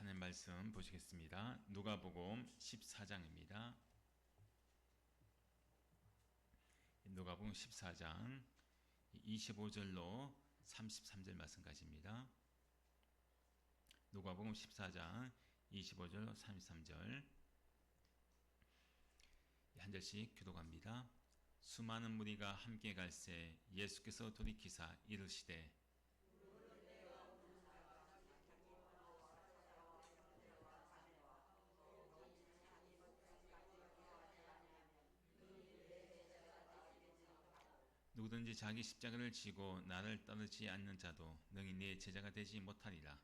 하나님 말씀 보시겠습니다. 누가복음 14장입니다. 누가복음 14장 25절로 33절 말씀까지입니다. 누가복음 14장 25절 33절 한 절씩 교독합니다. 수많은 무리가 함께 갈새 예수께서 돌이키사 이르시되 누구든지 자기 십자가를 지고 나를 따르지 않는 자도 능히 내 제자가 되지 못하리라.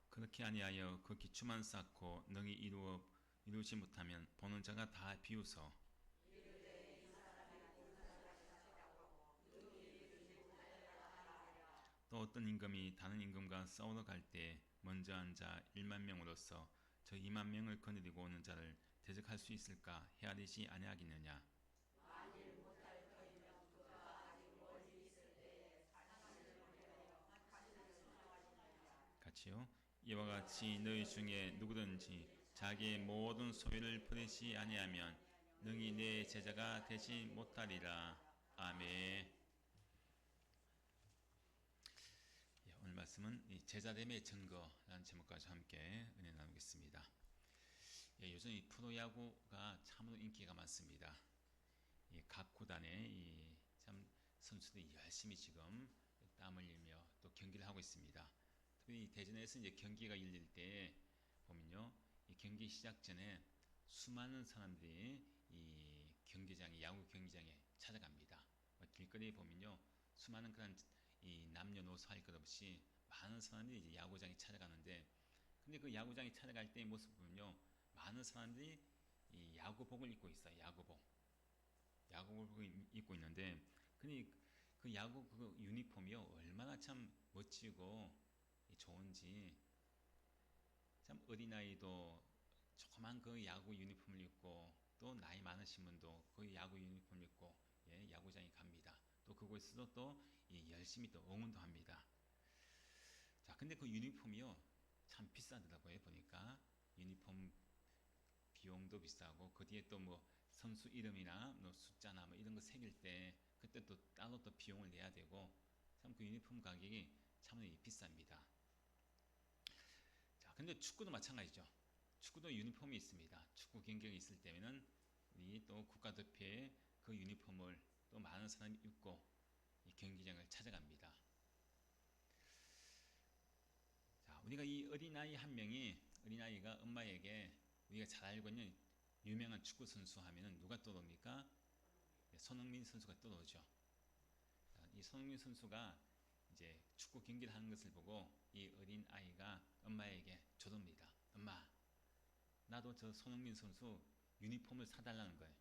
그렇게 아니하여 그 기초만 쌓고 능히 이루지 못하면 보는 자가 다 비웃어 또 어떤 임금이 다른 임금과 싸우러 갈 때 먼저 앉아 1만 명으로서 저 2만 명을 거느리고 오는 자를 대적할 수 있을까 헤아리지 아니하겠느냐. 같이요. 이와 같이 너희 중에 누구든지 자기의 모든 소유를 버리지 아니하면 능히 내 제자가 되지 못하리라. 아멘. 오늘 말씀은 제자됨의 증거라는 제목까지 함께 은혜 나누겠습니다. 요즘 이 프로야구가 참으로 인기가 많습니다. 각 구단의 참 선수들이 열심히 지금 땀을 흘리며 또 경기를 하고 있습니다. 특히 대전에서 이제 경기가 열릴 때 보면요, 이 경기 시작 전에 수많은 사람들이 이 경기장에 야구 경기장에 찾아갑니다. 길거리에 보면요, 수많은 그런 이 남녀노소 할 것 없이 많은 사람들이 이제 야구장에 찾아가는데, 근데 그 야구장에 찾아갈 때의 모습 보면요, 많은 사람들이 이 야구복을 입고 있어요. 야구복을 입고 있는데, 근데 그 야구 그 유니폼이요 얼마나 참 멋지고 좋은지, 참 어린아이도 조그만 그 야구 유니폼을 입고 또 나이 많으신 분도 그 야구 유니폼을 입고 야구장에 갑니다. 또 그곳에서 또 열심히 또 응원도 합니다. 자, 근데 그 유니폼이요 참 비싸더라고요. 보니까 유니폼 비용도 비싸고 그 뒤에 또 뭐 선수 이름이나 뭐 숫자나 뭐 이런 거 새길 때 그때 또 따로 또 비용을 내야 되고 참 그 유니폼 가격이 참 비쌉니다. 자, 근데 축구도 마찬가지죠. 축구도 유니폼이 있습니다. 축구 경기가 있을 때면은 우리 또 국가대표의 그 유니폼을 또 많은 사람이 입고 이 경기장을 찾아갑니다. 자, 우리가 이 어린아이 한 명이 어린아이가 엄마에게 우리가 잘 알고 있는 유명한 축구 선수 하면은 누가 떠오릅니까? 손흥민 선수가 떠오르죠. 자, 이 손흥민 선수가 이제 축구 경기를 하는 것을 보고 이 어린 아이가 엄마에게 조릅니다. 엄마, 나도 저 손흥민 선수 유니폼을 사달라는 거예요.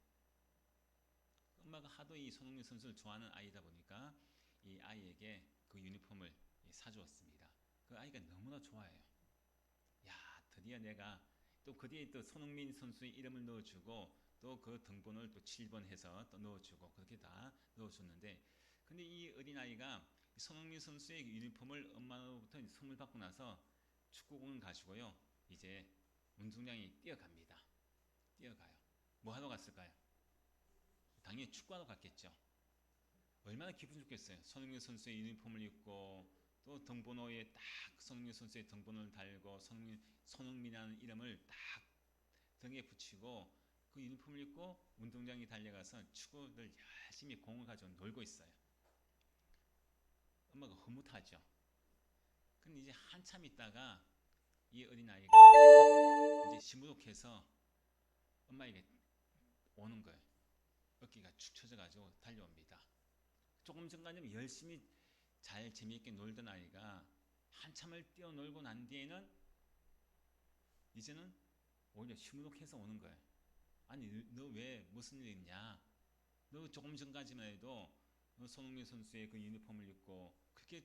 엄마가 하도 이 손흥민 선수를 좋아하는 아이다 보니까 이 아이에게 그 유니폼을 사주었습니다. 그 아이가 너무나 좋아해요. 야, 드디어 내가 또 그 뒤에 또 손흥민 선수의 이름을 넣어주고 또 그 등번호를 또 7번 해서 또 넣어주고 그렇게 다 넣어줬는데, 근데 이 어린아이가 손흥민 선수의 유니폼을 엄마로부터 선물 받고 나서 축구공을 가지고요 이제 운동장에 뛰어갑니다. 뛰어가요. 뭐 하러 갔을까요? 당연히 축구하러 갔겠죠. 얼마나 기분 좋겠어요. 손흥민 선수의 유니폼을 입고 또 등번호에 딱 손흥민 선수의 등번호를 달고 손흥민이라는 이름을 딱 등에 붙이고 그 유니폼을 입고 운동장에 달려가서 축구를 열심히 공을 가지고 놀고 있어요. 엄마가 흐뭇하죠. 근데 이제 한참 있다가 이 어린아이가 이제 시무룩해서 엄마에게 오는 거예요. 어깨가 축 처져가지고 달려옵니다. 조금 전까지는 열심히 잘 재미있게 놀던 아이가 한참을 뛰어놀고 난 뒤에는 이제는 오히려 시무룩해서 오는 거예요. 아니 너 왜 무슨 일 있냐? 너 조금 전까지만 해도 손흥민 선수의 그 유니폼을 입고 그렇게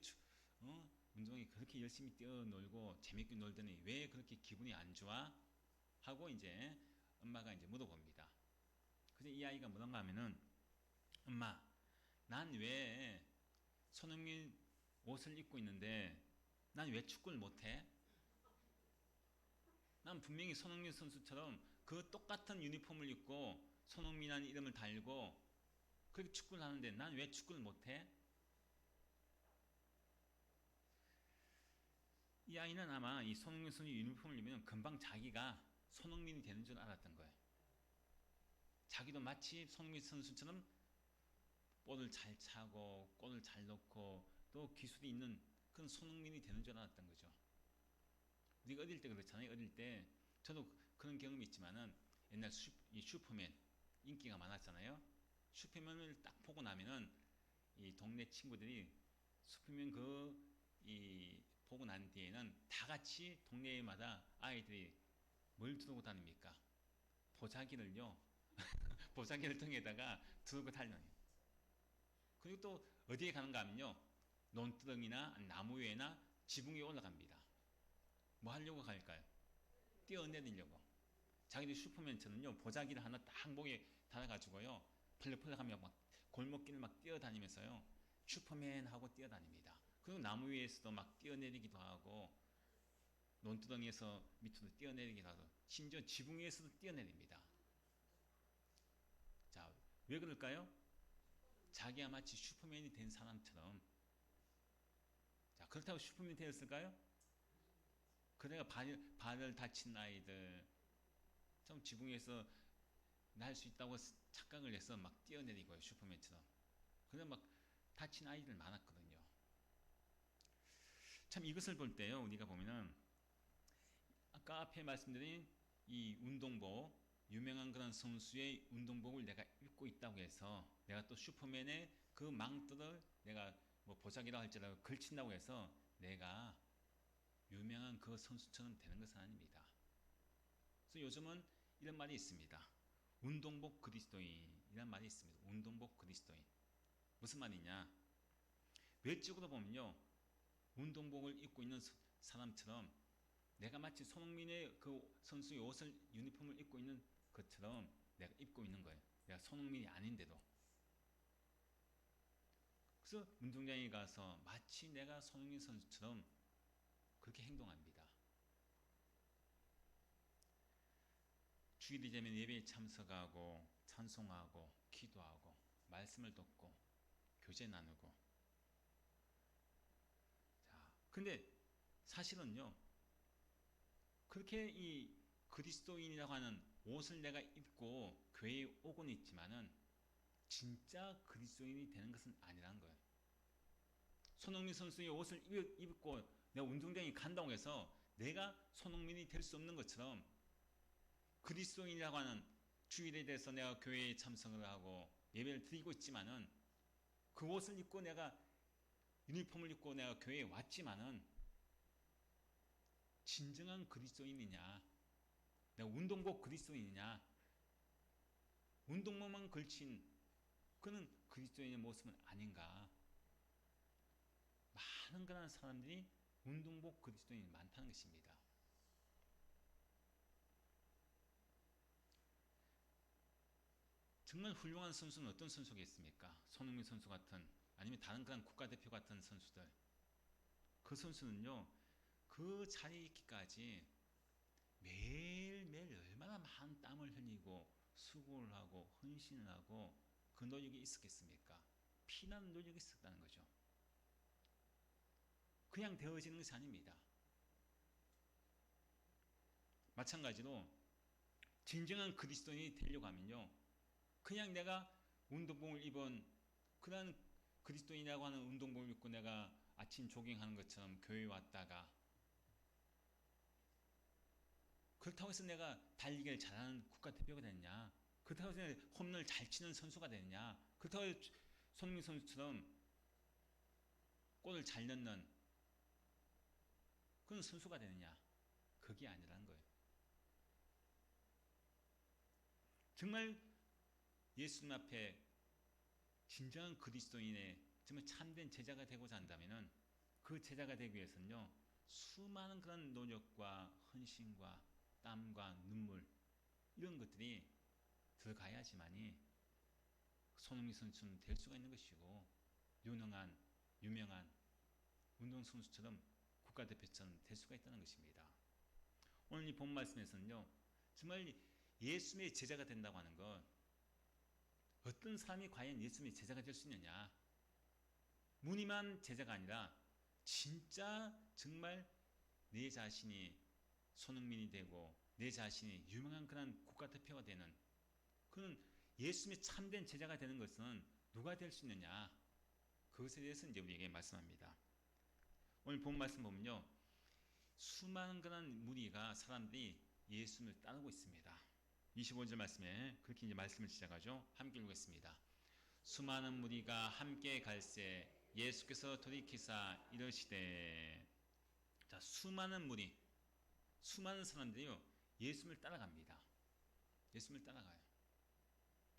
운동이 그렇게 열심히 뛰어놀고 재밌게 놀더니 왜 그렇게 기분이 안 좋아? 하고 이제 엄마가 이제 물어봅니다. 그래서 이 아이가 뭐던가 하면은 엄마, 난 왜 손흥민 옷을 입고 있는데 난 왜 축구를 못해? 난 분명히 손흥민 선수처럼 그 똑같은 유니폼을 입고 손흥민이라는 이름을 달고 그렇게 축구를 하는데 난 왜 축구를 못해? 이 아이는 아마 이 손흥민 선수 유니폼을 입으면 금방 자기가 손흥민이 되는 줄 알았던 거예요. 자기도 마치 손흥민 선수처럼 볼을 잘 차고 골을 잘 넣고 또 기술이 있는 그런 손흥민이 되는 줄 알았던 거죠. 우리가 어릴 때 그렇잖아요. 어릴 때 저도 그런 경험이 있지만은 옛날 이 슈퍼맨 인기가 많았잖아요. 슈퍼맨을 딱 보고 나면은 이 동네 친구들이 슈퍼맨 이 보고 난 뒤에는 다 같이 동네마다 아이들이 뭘 들고 다닙니까? 보자기를요. 보자기를 등에다가 들고 다녀요. 그리고 또 어디에 가는가 하면요. 논두렁이나 나무 위에나 지붕 위에 올라갑니다. 뭐 하려고 갈까요? 뛰어내리려고. 자기들 슈퍼맨처럼요. 보자기를 하나 딱 목에 달아가지고요. 펄럭펄럭 하며 막 골목길을 막 뛰어다니면서요. 슈퍼맨 하고 뛰어다닙니다. 그리고 나무 위에서도 막 뛰어내리기도 하고 논두렁에서 밑으로 뛰어내리기도 하고 심지어 지붕 위에서도 뛰어내립니다. 자, 왜 그럴까요? 자기가 마치 슈퍼맨이 된 사람처럼. 자, 그렇다고 슈퍼맨이 되었을까요? 그래가 발을 다친 아이들 좀 지붕에서 날 수 있다고 착각을 해서 막 뛰어내리고요. 슈퍼맨처럼. 그래 막 다친 아이들 많았거든요. 참 이것을 볼 때요. 우리가 보면은 아까 앞에 말씀드린 이 운동복 유명한 그런 선수의 운동복을 내가 입고 있다고 해서 내가 또 슈퍼맨의 그 망토를 내가 뭐 보자기라 할지라도 걸친다고 해서 내가 유명한 그 선수처럼 되는 것은 아닙니다. 그래서 요즘은 이런 말이 있습니다. 운동복 그리스도인이란 말이 있습니다. 운동복 그리스도인. 무슨 말이냐? 외적으로 보면요. 운동복을 입고 있는 사람처럼 내가 마치 손흥민의 그 선수의 옷을 유니폼을 입고 있는 것처럼 내가 입고 있는 거예요. 내가 손흥민이 아닌데도. 그래서 운동장에 가서 마치 내가 손흥민 선수처럼 그렇게 행동합니다. 주일이 되면 예배에 참석하고 찬송하고 기도하고 말씀을 듣고 교제 나누고. 자, 근데 사실은요. 그렇게 이 그리스도인이라고 하는 옷을 내가 입고 교회에 오곤 있지만은 진짜 그리스도인이 되는 것은 아니라는 거예요. 손흥민 선수의 옷을 입고 내가 운동장에 간다고 해서 내가 손흥민이 될 수 없는 것처럼 그리스도인이라고 하는 주일에 대해서 내가 교회에 참석을 하고 예배를 드리고 있지만은 그 옷을 입고 내가 유니폼을 입고 내가 교회에 왔지만은 진정한 그리스도인이냐? 내가 운동복 그리스도인이냐? 운동복만 걸친 그는 그리스도인의 모습은 아닌가? 많은 그런 사람들이 운동복 그리스도인이 많다는 것입니다. 정말 훌륭한 선수는 어떤 선수겠습니까? 손흥민 선수 같은 아니면 다른 그런 국가대표 같은 선수들. 그 선수는요. 그 자리에 있기까지 매일매일 얼마나 많은 땀을 흘리고 수고를 하고 헌신을 하고 그 노력이 있었겠습니까? 피나는 노력이 있었다는 거죠. 그냥 되어지는 것이 아닙니다. 마찬가지로 진정한 그리스도인이 되려고 하면요. 그냥 내가 운동복을 입은 그런 그리스도인이라고 하는 운동복을 입고 내가 아침 조깅하는 것처럼 교회에 왔다가 그렇다고 해서 내가 달리기를 잘하는 국가대표가 됐냐? 그렇다고 해서 홈런을 잘 치는 선수가 됐냐? 그렇다고 해서 손흥민 선수처럼 골을 잘 넣는 그런 선수가 되느냐? 그게 아니라는 거예요. 정말 예수님 앞에 진정한 그리스도인의 정말 참된 제자가 되고자 한다면은 그 제자가 되기 위해서는요 수많은 그런 노력과 헌신과 땀과 눈물 이런 것들이 들어가야지만이 손흥민 선수는 될 수가 있는 것이고 유명한 운동선수처럼 국가대표처럼 될 수가 있다는 것입니다. 오늘 이 본 말씀에서는요, 정말 예수님의 제자가 된다고 하는 것, 어떤 사람이 과연 예수님의 제자가 될 수 있느냐? 무늬만 제자가 아니라 진짜 정말 내 자신이 손흥민이 되고 내 자신이 유명한 그런 국가대표가 되는 그런 예수님의 참된 제자가 되는 것은 누가 될 수 있느냐? 그것에 대해서 이제 우리에게 말씀합니다. 오늘 본 말씀 보면요, 수많은 그런 무리가 사람들이 예수님을 따르고 있습니다. 25절 말씀에 그렇게 이제 말씀을 시작하죠. 함께 읽겠습니다. 수많은 무리가 함께 갈새 예수께서 돌이키사 이러시되. 자, 수많은 무리, 수많은 사람들이요 예수님을 따라갑니다. 예수님을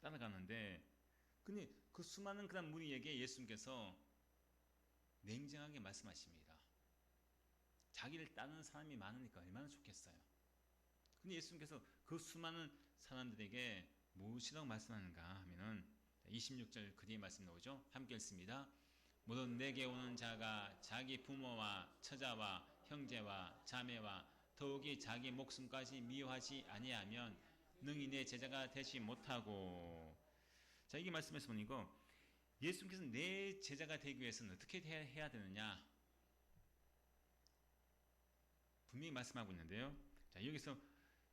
따라가는데, 근데 그 수많은 그런 무리에게 예수님께서 냉정하게 말씀하십니다. 자기를 따르는 사람이 많으니까 얼마나 좋겠어요. 근데 예수님께서 그 수많은 사람들에게 무엇이라고 말씀하는가 하면은 26절 그 뒤에 말씀 나오죠. 함께 읽습니다. 모든 내게 오는 자가 자기 부모와 처자와 형제와 자매와 더욱이 자기 목숨까지 미워하지 아니하면 능히 내 제자가 되지 못하고. 자, 이게 말씀에서 보니까 예수님께서 내 제자가 되기 위해서는 어떻게 해야 되느냐 분명히 말씀하고 있는데요. 자, 여기서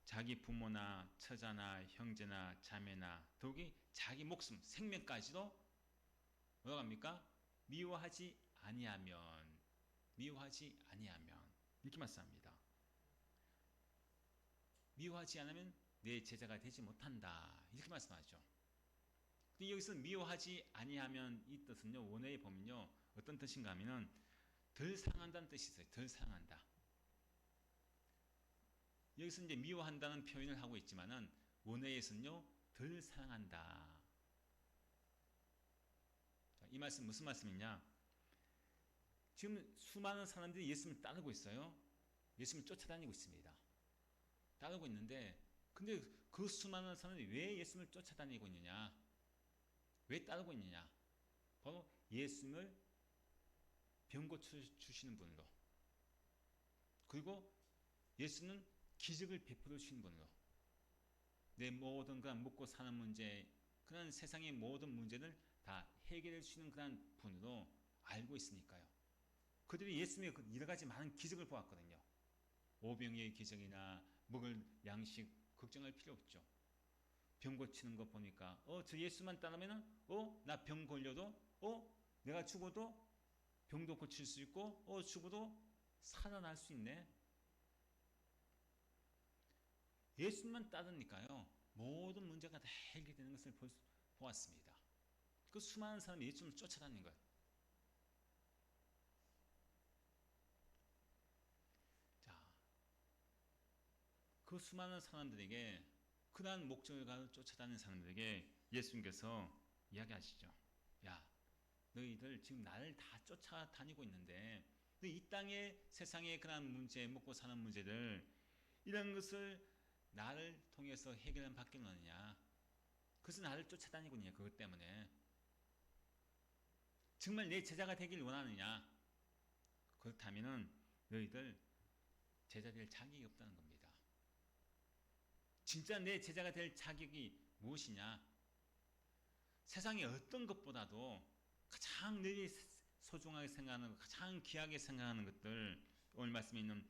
자기 부모나 처자나 형제나 자매나 더욱이 자기 목숨, 생명까지도 뭐라고 합니까? 미워하지 아니하면 이렇게 말씀합니다. 미워하지 않으면 내 제자가 되지 못한다 이렇게 말씀하죠. 근데 여기서 미워하지 아니하면 이 뜻은요, 원어에 보면요 어떤 뜻인가 하면은 덜 상한다는 뜻이 있어요. 덜 상한다. 여기서 이제 미워한다는 표현을 하고 있지만은 원어에서는요 덜 상한다. 이 말씀 무슨 말씀이냐? 지금 수많은 사람들이 예수님을 따르고 있어요. 예수님을 쫓아다니고 있습니다. 따르고 있는데, 근데 그 수많은 사람들이 왜 예수님을 쫓아다니고 있느냐? 왜 따르고 있느냐? 바로 예수님을 병 고쳐주시는 분으로, 그리고 예수는 기적을 베풀어 주시는 분으로, 내 모든 그런 먹고 사는 문제, 그런 세상의 모든 문제를 다 해결해 주시는 그런 분으로 알고 있으니까요. 그들이 예수님의 여러 가지 많은 기적을 보았거든요. 오병이의 기적이나 먹을 양식 걱정할 필요 없죠. 병 고치는 거 보니까 저 예수만 따르면은 나 병 걸려도 내가 죽어도 병도 고칠 수 있고 죽어도 살아날 수 있네. 예수님만 따르니까요 모든 문제가 다 해결되는 것을 보았습니다. 그 수많은 사람이 예수님을 쫓아다니는 거예요. 자, 그 수많은 사람들에게, 그러한 목적을 가지고 쫓아다니는 사람들에게 예수님께서 이야기하시죠. 야, 너희들 지금 나를 다 쫓아다니고 있는데 이 땅의 세상의 그런 문제, 먹고 사는 문제들, 이런 것을 나를 통해서 해결한 밖에 없느냐? 그래서 나를 쫓아다니고 있느냐? 그것 때문에 정말 내 제자가 되길 원하느냐? 그렇다면은 너희들 제자 될 자격이 없다는 겁니다. 진짜 내 제자가 될 자격이 무엇이냐? 세상의 어떤 것보다도 가장 너희 소중하게 생각하는, 가장 귀하게 생각하는 것들, 오늘 말씀에 있는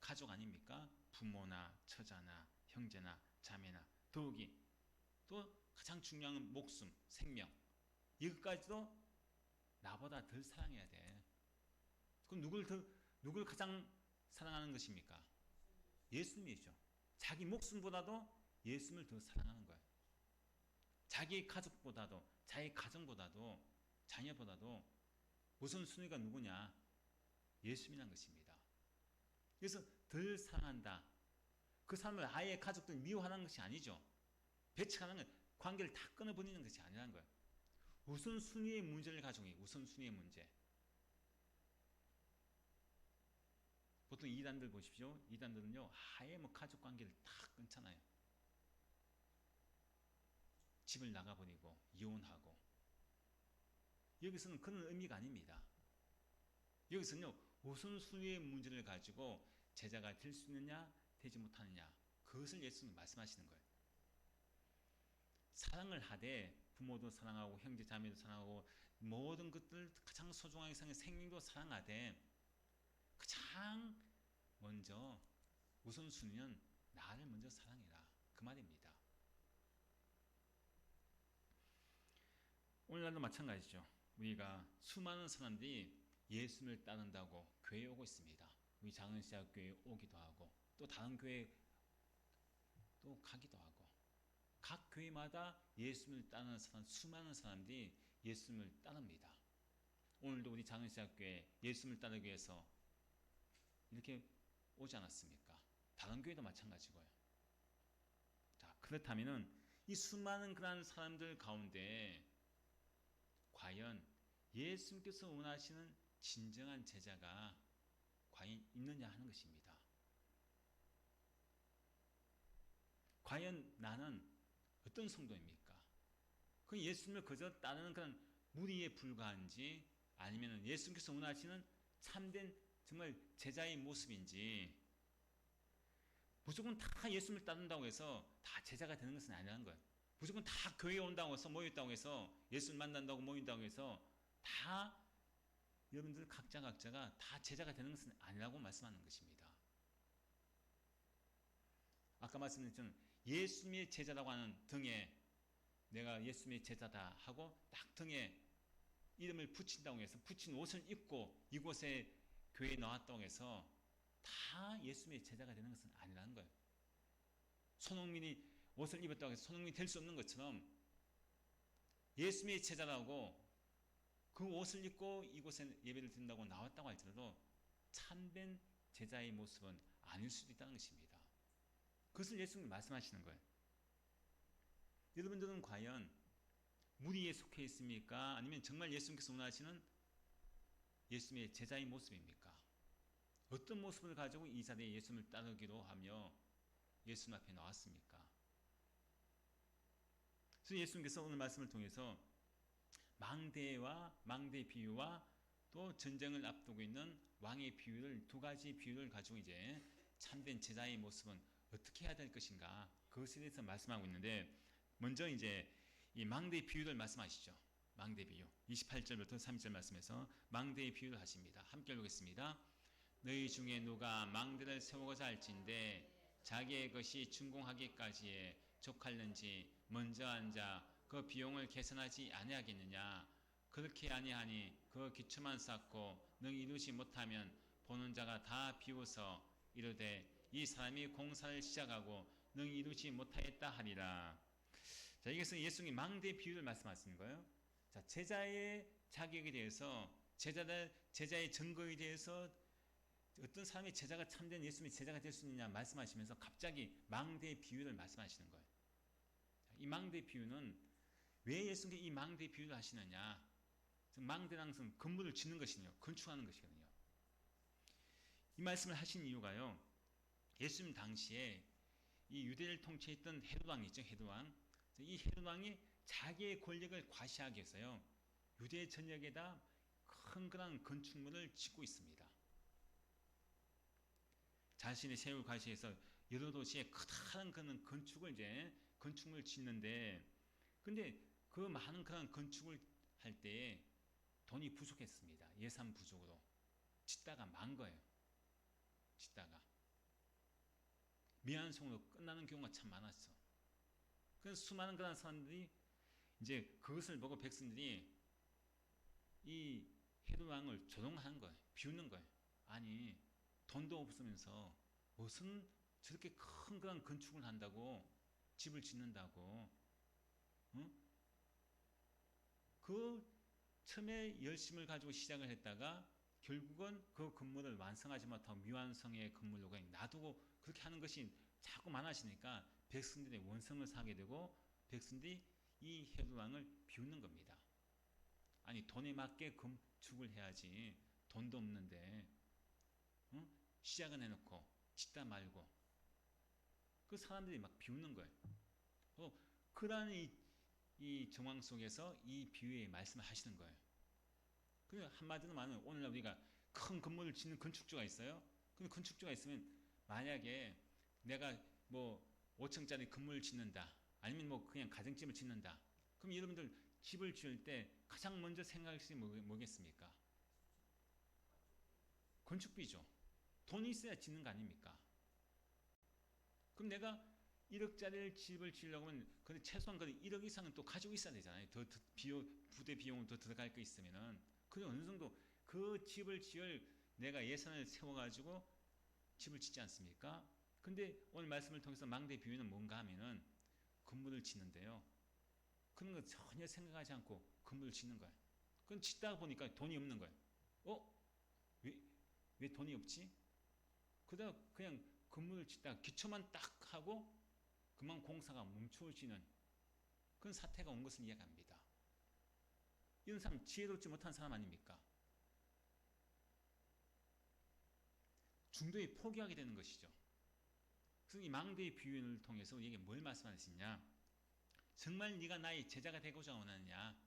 가족 아닙니까? 부모나 처자나 형제나 자매나 더욱이 또 가장 중요한 목숨, 생명, 이것까지도 나보다 덜 사랑해야 돼. 그럼 누굴 가장 사랑하는 것입니까? 예수님이죠. 자기 목숨보다도 예수님을 더 사랑하는 거예요. 자기 가족보다도, 자기 가정보다도, 자녀보다도 우선순위가 누구냐? 예수님이란 것입니다. 그래서 덜 사랑한다. 그 사람을 아예 가족들 미워하는 것이 아니죠. 배척하는 건 관계를 다 끊어버리는 것이 아니라는 거예요. 우선순위의 문제를 가지고, 우선순위의 문제. 보통 이단들 보십시오. 이단들은요 아예 가족 관계를 다 끊잖아요. 집을 나가버리고 이혼하고. 여기서는 그런 의미가 아닙니다. 여기서는요, 우선순위의 문제를 가지고 제자가 될 수 있느냐 되지 못하느냐, 그것을 예수님이 말씀하시는 거예요. 사랑을 하되 부모도 사랑하고 형제 자매도 사랑하고 모든 것들 가장 소중하게 생각해 생명도 사랑하되 가장 먼저 우선순위는 나를 먼저 사랑해라, 그 말입니다. 오늘날도 마찬가지죠. 우리가 수많은 사람들이 예수님을 따른다고 교회에 오고 있습니다. 우리 장은시학교에 오기도 하고 또 다른 교회 또 가기도 하고, 각 교회마다 예수님을 따르는 수많은 사람들이 예수님을 따릅니다. 오늘도 우리 장은시학교에 예수님을 따르기 위해서 이렇게 오지 않았습니까? 다른 교회도 마찬가지고요. 자, 그렇다면은 이 수많은 그런 사람들 가운데 과연 예수님께서 원하시는 진정한 제자가 과연 있느냐 하는 것입니다. 과연 나는 어떤 성도입니까? 그 예수님을 그저 따르는 그런 무리에 불과한지, 아니면 예수님께서 원하시는 참된 정말 제자의 모습인지. 무조건 다 예수님을 따른다고 해서 다 제자가 되는 것은 아니라는 거예요. 무조건 다 교회에 온다고 해서 모였다고 해서 예수를 만난다고 모인다고 해서 다 여러분들 각자가 다 제자가 되는 것은 아니라고 말씀하는 것입니다. 아까 말씀드렸던 예수님의 제자라고 하는 등에 내가 예수님의 제자다 하고 딱 등에 이름을 붙인다고 해서 붙인 옷을 입고 이곳에 교회에 나왔다고 해서 다 예수님의 제자가 되는 것은 아니라는 거예요. 손흥민이 옷을 입었다고 해서 손흥민이 될 수 없는 것처럼 예수님의 제자라고 그 옷을 입고 이곳에 예배를 드린다고 나왔다고 할지라도 참된 제자의 모습은 아닐 수도 있다는 것입니다. 그것을 예수님이 말씀하시는 거예요. 여러분들은 과연 무리에 속해 있습니까? 아니면 정말 예수님께서 원하시는 예수님의 제자의 모습입니까? 어떤 모습을 가지고 이 자리에 예수님을 따르기로 하며 예수님 앞에 나왔습니까? 그래서 예수님께서 오늘 말씀을 통해서 망대의 비유와 또 전쟁을 앞두고 있는 왕의 비유를, 두 가지 비유를 가지고 이제 참된 제자의 모습은 어떻게 해야 될 것인가, 그것에 대해서 말씀하고 있는데, 먼저 이제 이 망대의 비유를 말씀하시죠. 망대 비유 28절부터 30절 말씀에서 망대의 비유를 하십니다. 함께 읽겠습니다. 너희 중에 누가 망대를 세우고자 할진대 자기의 것이 준공하기까지에 족할는지 먼저 앉아 그 비용을 계산하지 아니하겠느냐. 그렇게 아니하니 그 기초만 쌓고 능 이루지 못하면 보는 자가 다 비웃어 이르되 이 사람이 공사를 시작하고 능 이루지 못하였다 하리라. 자, 이것은 예수님이 망대의 비유를 말씀하시는 거예요. 자, 제자의 자격에 대해서, 제자의 증거에 대해서 어떤 사람이 제자가 참된 예수님의 제자가 될 수 있느냐 말씀하시면서 갑자기 망대의 비유를 말씀하시는 거예요. 이 망대의 비유는 왜 예수님께서 이 망대의 비유를 하시느냐? 망대는 항상 건물을 짓는 것이거든요. 건축하는 것이거든요. 이 말씀을 하신 이유가요, 예수님 당시에 이 유대를 통치했던 헤롯 왕이 있죠. 헤롯 왕. 이 헤롯 왕이 자기의 권력을 과시하기 위해서요, 유대 전역에다 큰 그런 건축물을 짓고 있습니다. 자신의 세력을 과시해서 여러 도시에 커다란 그런 건축을 짓는데, 근데 그 많은 그런 건축을 할 때에 돈이 부족했습니다. 예산 부족으로 짓다가 망 거예요. 짓다가 미완성으로 끝나는 경우가 참 많았어. 그래서 수많은 그런 사람들이 이제 그것을 보고 백성들이 이 헤롯 왕을 조롱하는 거예요. 비웃는 거예요. 아니, 돈도 없으면서 무슨 저렇게 큰 그런 건축을 한다고, 집을 짓는다고, 응? 그 처음에 열심을 가지고 시작을 했다가 결국은 그 건물을 완성하지 못하고 미완성의 건물로 그냥 놔두고 그렇게 하는 것이 자꾸 많아지니까 백성들의 원성을 사게 되고 백성들이 이 헤롯 왕을 비웃는 겁니다. 아니, 돈에 맞게 건축을 해야지, 돈도 없는데, 응? 시작은 해놓고 짓다 말고, 그 사람들이 막 비웃는 거예요. 그러니 이 정황 속에서 이 비유의 말씀을 하시는 거예요. 그 한마디로 말하면 오늘날 우리가 큰 건물을 짓는 건축주가 있어요. 근데 건축주가 있으면 만약에 내가 뭐 5층짜리 건물을 짓는다. 아니면 뭐 그냥 가정집을 짓는다. 그럼 여러분들 집을 지을 때 가장 먼저 생각할 것이 뭐겠습니까? 건축비죠. 돈이 있어야 짓는 거 아닙니까? 그럼 내가 1억짜리 집을 지으려고 하면 근데 최소한 1억 이상은 또 가지고 있어야 되잖아요. 더 부대 비용은 더 들어갈 거 있으면은 그래 어느 정도 그 집을 지을 내가 예산을 세워가지고 집을 짓지 않습니까? 근데 오늘 말씀을 통해서 망대 비유는 뭔가 하면은 건물을 짓는데요. 그런 거 전혀 생각하지 않고 건물을 짓는 거예요. 그건 짓다 보니까 돈이 없는 거예요. 어? 왜, 왜 돈이 없지? 그러다 그냥 건물을 짓다가 기초만 딱 하고 그만 공사가 멈춰지는 그런 사태가 온 것을 이야기합니다. 이런 사람 지혜롭지 못한 사람 아닙니까? 중도에 포기하게 되는 것이죠. 그래서 이 망대의 비유를 통해서 우리에게 뭘 말씀하시냐? 정말 네가 나의 제자가 되고자 원하느냐?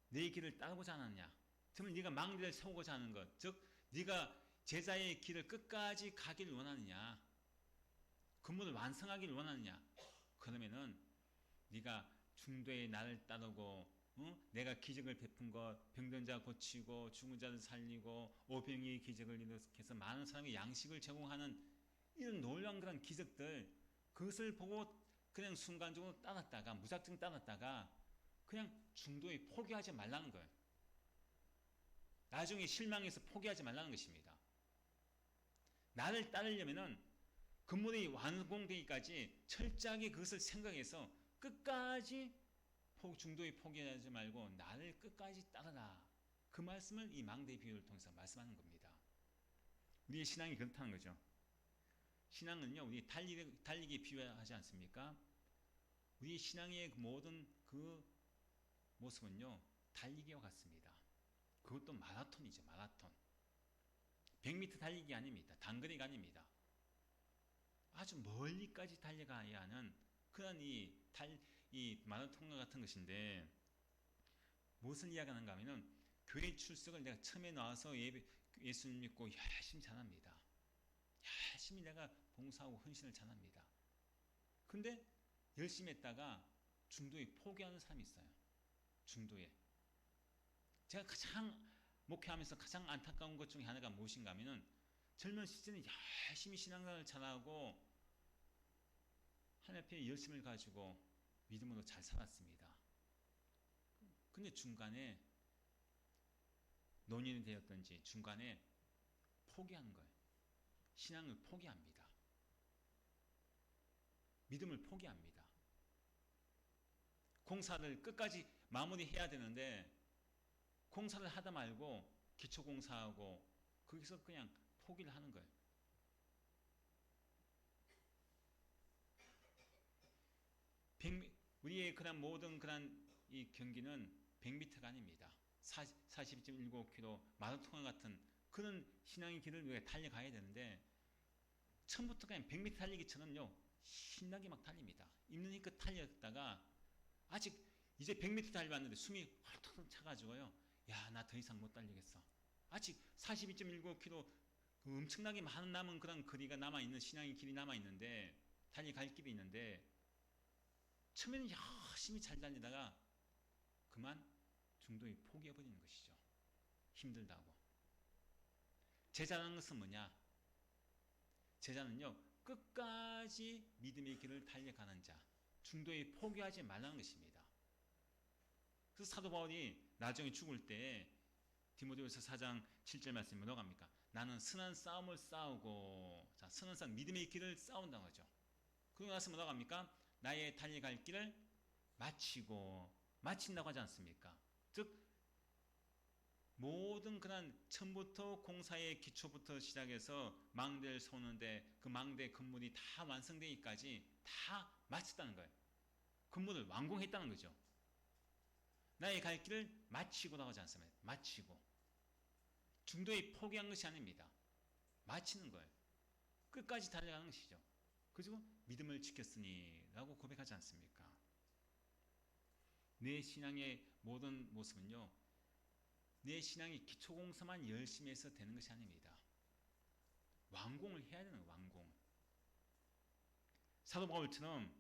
내 길을 따르고자 하느냐? 정말 네가 망대를 세우고자 하는 것, 즉 네가 제자의 길을 끝까지 가기를 원하느냐? 건물을 완성하기를 원하느냐? 그러면은 네가 중도에 나를 따르고 내가 기적을 베푼 것, 병든 자 고치고 죽은 자를 살리고 오병이의 기적을 일으켜서 많은 사람에게 양식을 제공하는 이런 놀라운 그런 기적들 그것을 보고 그냥 순간적으로 따랐다가 무작정 따랐다가 그냥 중도에 포기하지 말라는 거예요. 나중에 실망해서 포기하지 말라는 것입니다. 나를 따르려면은 건물이 완공되기까지 철저하게 그것을 생각해서 끝까지 중도에 포기하지 말고 나를 끝까지 따르라. 그 말씀을 이 망대 비유를 통해서 말씀하는 겁니다. 우리의 신앙이 그렇다는 거죠. 신앙은요, 우리 달리기 비유하지 않습니까? 우리 신앙의 모든 그 모습은요, 달리기와 같습니다. 그것도 마라톤이죠, 마라톤. 100m 달리기 아닙니다. 단거리가 아닙니다. 아주 멀리까지 달려가야 하는 그런 이 마라톤과 같은 것인데, 무엇을 이야기하는가 하면은, 교회 출석을 내가 처음에 나와서 예수님 믿고 열심히 전합니다. 열심히 내가 봉사하고 헌신을 전합니다. 근데 열심히 했다가 중도에 포기하는 사람이 있어요. 중도에. 제가 가장 목회하면서 가장 안타까운 것 중에 하나가 무엇인가 하면은 젊은 시절에 열심히 신앙생활을 잘하고 하나님 앞에 열심을 가지고 믿음으로 잘 살았습니다. 근데 중간에 논인이 되었던지 중간에 포기하는 거예요. 신앙을 포기합니다. 믿음을 포기합니다. 공사를 끝까지 마무리해야 되는데 공사를 하다 말고 기초공사하고 거기서 그냥 포기를 하는 거예요. 우리의 그런 모든 그런 이 경기는 100m가 아닙니다. 42.19km 마라톤 같은 그런 신앙의 길을 우리가 달려가야 되는데 처음부터 그냥 100m 달리기처럼요 신나게 막 달립니다. 있는 힘껏 달렸다가 아직 이제 100m 달려왔는데 숨이 헐떡 차가지고요. 야, 나 더 이상 못 달리겠어. 아직 42.19km 그 엄청나게 많은 남은 그런 거리가 남아있는 신앙의 길이 남아있는데 달려갈 길이 있는데 처음에는 열심히 잘 달리다가 그만 중도에 포기해버리는 것이죠. 힘들다고. 제자라는 것은 뭐냐? 제자는요 끝까지 믿음의 길을 달려가는 자, 중도에 포기하지 말라는 것입니다. 그래서 사도 바울이 나중에 죽을 때 디모데후서 4장 7절 말씀이 뭐라고 합니까? 나는 선한 싸움을 싸우고, 자, 선한 싸움, 믿음의 길을 싸운다고 하죠. 그러고 나서 뭐라고 합니까? 나의 달려갈 길을 마친다고 하지 않습니까? 즉 모든 그런 처음부터 공사의 기초부터 시작해서 망대를 세우는데 그 망대 건물이 다 완성되기까지 다 마쳤다는 거예요. 건물을 완공했다는 거죠. 나의 갈 길을 마치고라고 하지 않습니까? 마치고. 중도에 포기한 것이 아닙니다. 마치는 거예요. 끝까지 달려가는 것이죠. 그리고 믿음을 지켰으니 라고 고백하지 않습니까? 내 신앙의 모든 모습은요, 내 신앙의 기초공사만 열심히 해서 되는 것이 아닙니다. 완공을 해야 되는 거예요. 완공. 사도 바울처럼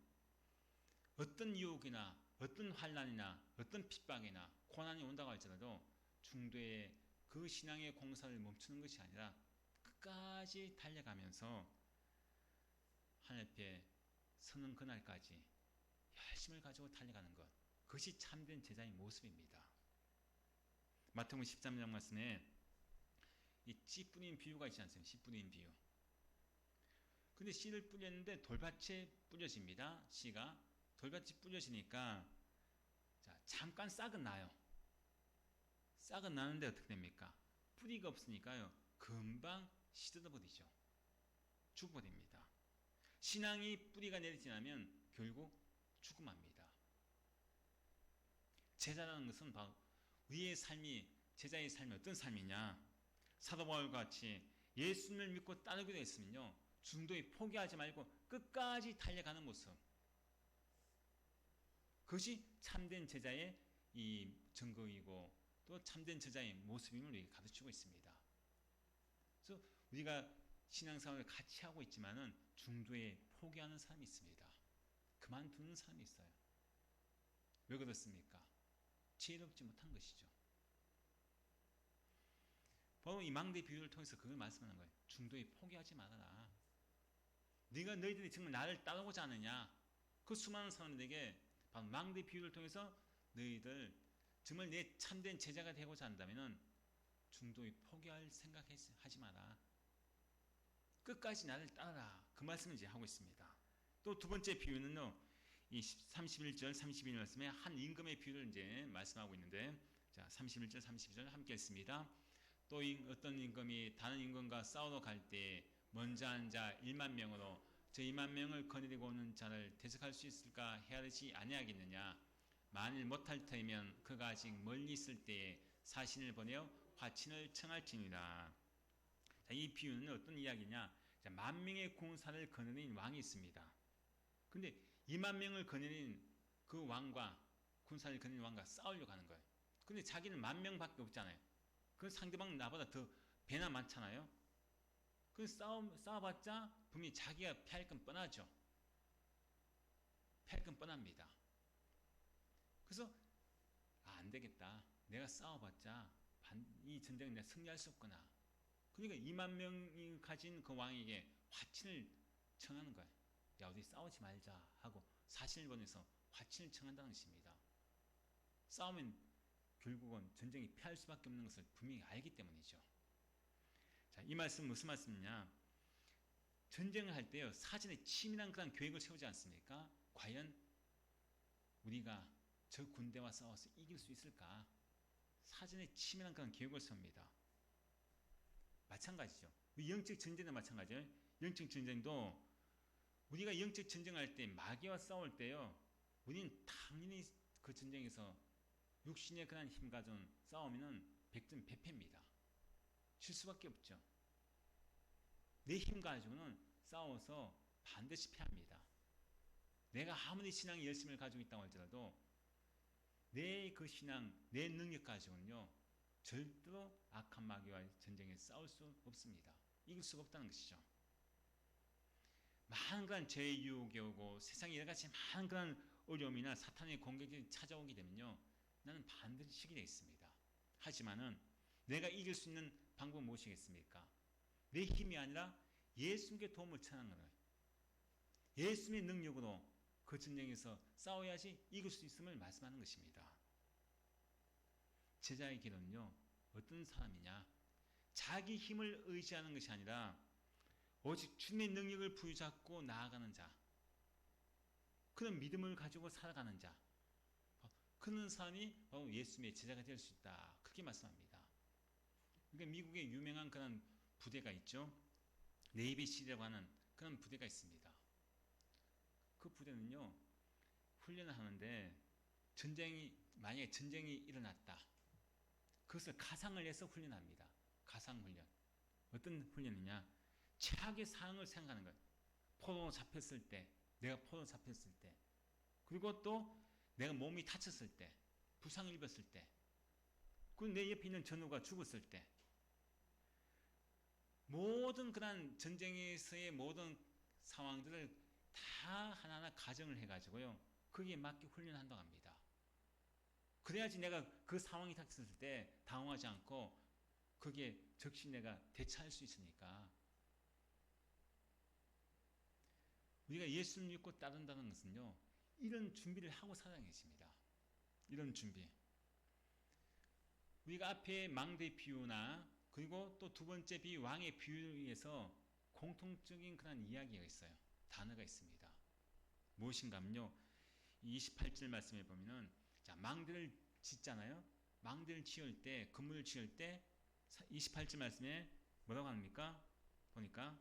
어떤 유혹이나 어떤 환난이나 어떤 핍박이나 고난이 온다고 할지라도 중도에 그 신앙의 공사를 멈추는 것이 아니라 끝까지 달려가면서 하나님 앞에 서는 그날까지 열심을 가지고 달려가는 것, 그것이 참된 제자의 모습입니다. 마태복음 13장 말씀에 이 씨 뿌린 비유가 있지 않습니까? 씨 뿌린 비유. 근데 씨를 뿌렸는데 돌밭에 뿌려집니다. 씨가 돌밭에 뿌려지니까 자, 잠깐 싹은 나요. 싹은 나는데 어떻게 됩니까? 뿌리가 없으니까요, 금방 시들어버리죠. 죽어버립니다. 신앙이 뿌리가 내리지 않으면 결국 죽음합니다. 제자라는 것은 바로 우리의 삶이, 제자의 삶이 어떤 삶이냐, 사도 바울과 같이 예수님을 믿고 따르기로 했으면요, 중도에 포기하지 말고 끝까지 달려가는 모습, 그것이 참된 제자의 이 증거이고 또 참된 제자의 모습임을 우리에게 가르치고 있습니다. 그래서 우리가 신앙생활을 같이 하고 있지만은 중도에 포기하는 사람이 있습니다. 그만두는 사람이 있어요. 왜 그렇습니까? 지혜롭지 못한 것이죠. 바로 이 망대 비유를 통해서 그걸 말씀하는 거예요. 중도에 포기하지 말아라. 네가 너희들이 정말 나를 따르고자 하느냐? 그 수많은 사람들에게 바로 망대 비유를 통해서 너희들 정말 내 참된 제자가 되고자 한다면 중도에 포기할 생각하지 마라. 끝까지 나를 따르라. 그 말씀을 이제 하고 있습니다. 또 두 번째 비유는요, 이 31절, 32절 말씀에 한 임금의 비유를 이제 말씀하고 있는데, 자, 31절, 32절 함께 읽습니다. 또 어떤 임금이 다른 임금과 싸우러 갈 때 먼저 한 자 1만 명으로 저 2만 명을 거느리고 오는 자를 대적할 수 있을까 헤아리지 아니하겠느냐. 만일 못할 터이면 그가 아직 멀리 있을 때에 사신을 보내어 화친을 청할지니라. 자, 이 비유는 어떤 이야기냐. 자, 10,000명의 군사를 거느린 왕이 있습니다. 근데 2만 명을 거느린 그 왕과, 군사를 거느린 왕과 싸우려고 하는 거예요. 근데 자기는 10,000명밖에 없잖아요. 그 상대방 나보다 더 배나 많잖아요. 그 싸워봤자 분명히 자기가 패할 건 뻔하죠. 패할 건 뻔합니다. 그래서 안 되겠다. 내가 싸워봤자 이 전쟁은 내가 승리할 수 없구나. 그러니까 2만 명이 가진 그 왕에게 화친을 청하는 거예요. 야, 우리 싸우지 말자 하고 사신을 보내서 화친을 청한다는 것입니다. 싸우면 결국은 전쟁이 패할 수밖에 없는 것을 분명히 알기 때문이죠. 자, 이 말씀 무슨 말씀이냐? 전쟁을 할 때요, 사전에 치밀한 그런 계획을 세우지 않습니까? 과연 우리가 저 군대와 싸워서 이길 수 있을까? 사전에 치밀한 그런 계획을 세웁니다. 마찬가지죠. 영적 전쟁도 마찬가지예요. 영적 전쟁도 우리가 영적 전쟁할 때, 마귀와 싸울 때요, 우리는 당연히 그 전쟁에서 육신의 그런 힘 가진 싸우면은 100점 100패입니다. 질 수밖에 없죠. 내 힘 가지고는 싸워서 반드시 패합니다. 내가 아무리 신앙의 열심을 가지고 있다고 할지라도 내 그 신앙, 내 능력 가지고는요, 절대로 악한 마귀와 전쟁에 싸울 수 없습니다. 이길 수가 없다는 것이죠. 많은 그런 죄의 유혹이 오고 세상에 여러 가지 많은 그런 어려움이나 사탄의 공격이 찾아오게 되면요, 나는 반드시 지게 되어 있습니다. 하지만은 내가 이길 수 있는 방법은 무엇이겠습니까? 내 힘이 아니라 예수님께 도움을 청하는 거예요. 예수님의 능력으로 그 전쟁에서 싸워야지 이길 수 있음을 말씀하는 것입니다. 제자의 길은요, 어떤 사람이냐? 자기 힘을 의지하는 것이 아니라 오직 주님의 능력을 부여잡고 나아가는 자, 그런 믿음을 가지고 살아가는 자, 그런 사람이 바로 예수님의 제자가 될 수 있다. 그렇게 말씀합니다. 그러니까 미국에 유명한 그런 부대가 있죠. 네이비실이라고 하는 그런 부대가 있습니다. 그 부대는요, 훈련을 하는데 만약에 전쟁이 일어났다. 그것을 가상을 해서 훈련합니다. 가상훈련. 어떤 훈련이냐? 최악의 상황을 생각하는 거예요. 포로 잡혔을 때, 내가 포로 잡혔을 때, 그리고 또 내가 몸이 다쳤을 때, 부상을 입었을 때, 그리고 내 옆에 있는 전우가 죽었을 때, 모든 그런 전쟁에서의 모든 상황들을 다 하나하나 가정을 해가지고요, 거기에 맞게 훈련한다고 합니다. 그래야지 내가 그 상황이 닥쳤을 때 당황하지 않고 거기에 즉시 내가 대처할 수 있으니까. 우리가 예수를 믿고 따른다는 것은요, 이런 준비를 하고 살아야 것입니다. 이런 준비. 우리가 앞에 망대 비유나 그리고 또 두 번째 비유 왕의 비유에서 공통적인 그런 이야기가 있어요. 단어가 있습니다. 무엇인가면요, 28절 말씀에 보면은, 자, 망대를 짓잖아요. 망대를 지을 때, 건물을 지을 때 28절 말씀에 뭐라고 합니까? 보니까